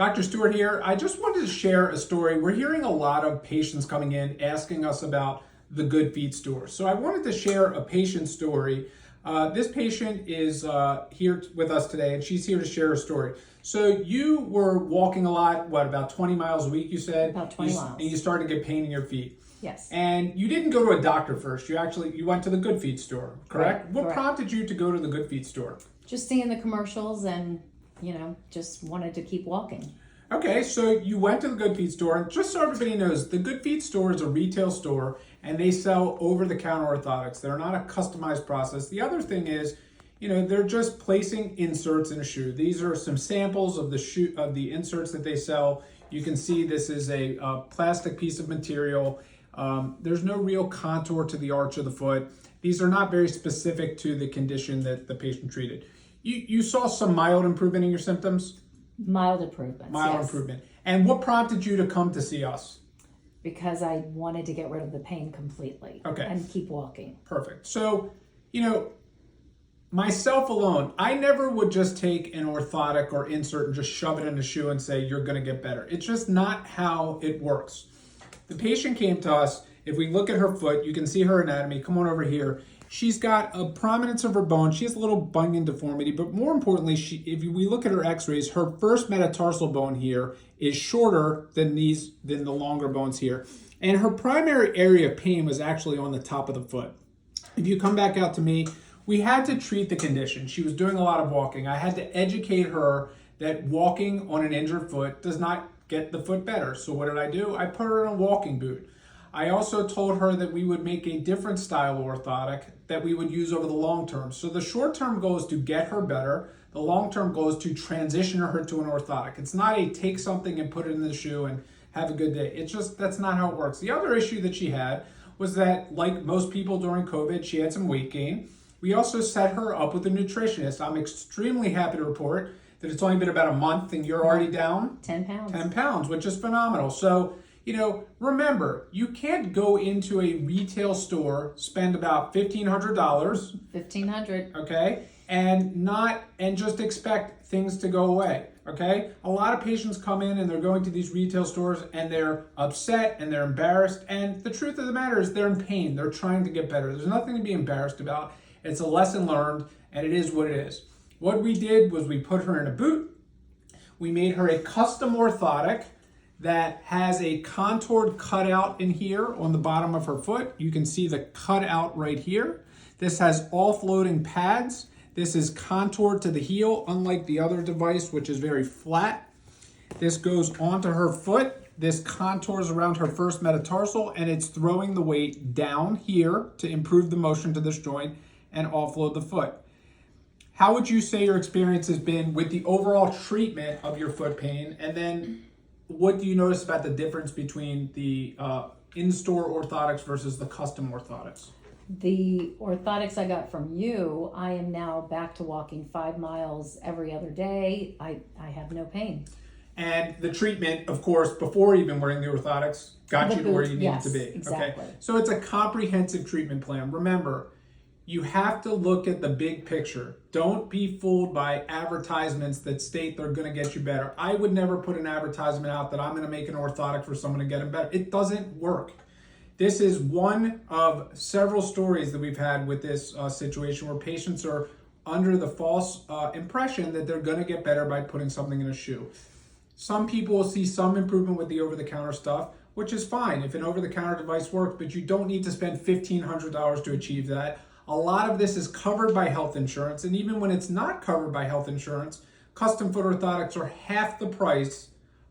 Dr. Stewart here. I just wanted to share a story. We're hearing a lot of patients coming in asking us about the Good Feet store. So I wanted to share a patient story. This patient is here with us today, and she's here to share her story. So you were walking a lot, about 20 miles a week, you said? About 20 miles. And you started to get pain in your feet. Yes. And you didn't go to a doctor first. You went to the Good Feet store, correct? Right, What correct. prompted you to go to the Good Feet store? Just seeing the commercials and, just wanted to keep walking. Okay, so you went to the Good Feet store, and just so everybody knows, the Good Feet store is a retail store, and they sell over-the-counter orthotics. They're not a customized process. The other thing is, they're just placing inserts in a shoe. These are some samples of the inserts that they sell. You can see this is a plastic piece of material. There's no real contour to the arch of the foot. These are not very specific to the condition that the patient treated. You saw some mild improvement in your symptoms? Mild improvements. Mild yes. improvement. And what prompted you to come to see us? Because I wanted to get rid of the pain completely. Okay. And keep walking. Perfect. So, myself alone, I never would just take an orthotic or insert and just shove it in the shoe and say, you're going to get better. It's just not how it works. The patient came to us. If we look at her foot, you can see her anatomy. Come on over here. She's got a prominence of her bone. She has a little bunion deformity, but more importantly, if we look at her x-rays, her first metatarsal bone here is shorter than the longer bones here. And her primary area of pain was actually on the top of the foot. If you come back out to me, we had to treat the condition. She was doing a lot of walking. I had to educate her that walking on an injured foot does not get the foot better. So what did I do? I put her in a walking boot. I also told her that we would make a different style of orthotic that we would use over the long term. So the short term goal is to get her better. The long term goal is to transition her to an orthotic. It's not a take something and put it in the shoe and have a good day. It's just, that's not how it works. The other issue that she had was that, like most people during COVID, she had some weight gain. We also set her up with a nutritionist. I'm extremely happy to report that it's only been about a month and you're already down 10 pounds. 10 pounds, which is phenomenal. So, remember, you can't go into a retail store, spend about $1,500, $1,500. okay, and just expect things to go away, okay? A lot of patients come in and they're going to these retail stores and they're upset and they're embarrassed, and the truth of the matter is they're in pain. They're trying to get better. There's nothing to be embarrassed about. It's a lesson learned, and it is what it is. What we did was we put her in a boot. We made her a custom orthotic that has a contoured cutout in here on the bottom of her foot. You can see the cutout right here. This has all floating pads. This is contoured to the heel, unlike the other device, which is very flat. This goes onto her foot. This contours around her first metatarsal, and it's throwing the weight down here to improve the motion to this joint and offload the foot. How would you say your experience has been with the overall treatment of your foot pain? And then what do you notice about the difference between the in-store orthotics versus the custom orthotics? The orthotics I got from you, I am now back to walking 5 miles every other day. I have no pain. And the treatment, of course, before even wearing the orthotics, got you to where you needed to be. Exactly. Okay? So it's a comprehensive treatment plan. Remember, you have to look at the big picture. Don't be fooled by advertisements that state they're going to get you better. I would never put an advertisement out that I'm going to make an orthotic for someone to get them better. It doesn't work. This is one of several stories that we've had with this situation where patients are under the false impression that they're going to get better by putting something in a shoe. Some people will see some improvement with the over-the-counter stuff, which is fine if an over-the-counter device works, but you don't need to spend $1,500 to achieve that. A lot of this is covered by health insurance, and even when it's not covered by health insurance, custom foot orthotics are half the price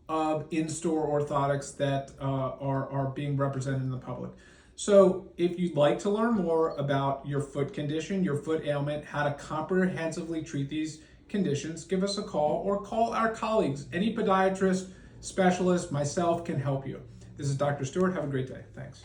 of in-store orthotics that are being represented in the public. So if you'd like to learn more about your foot condition, your foot ailment, how to comprehensively treat these conditions, give us a call or call our colleagues. Any podiatrist, specialist, myself can help you. This is Dr. Stewart. Have a great day. Thanks.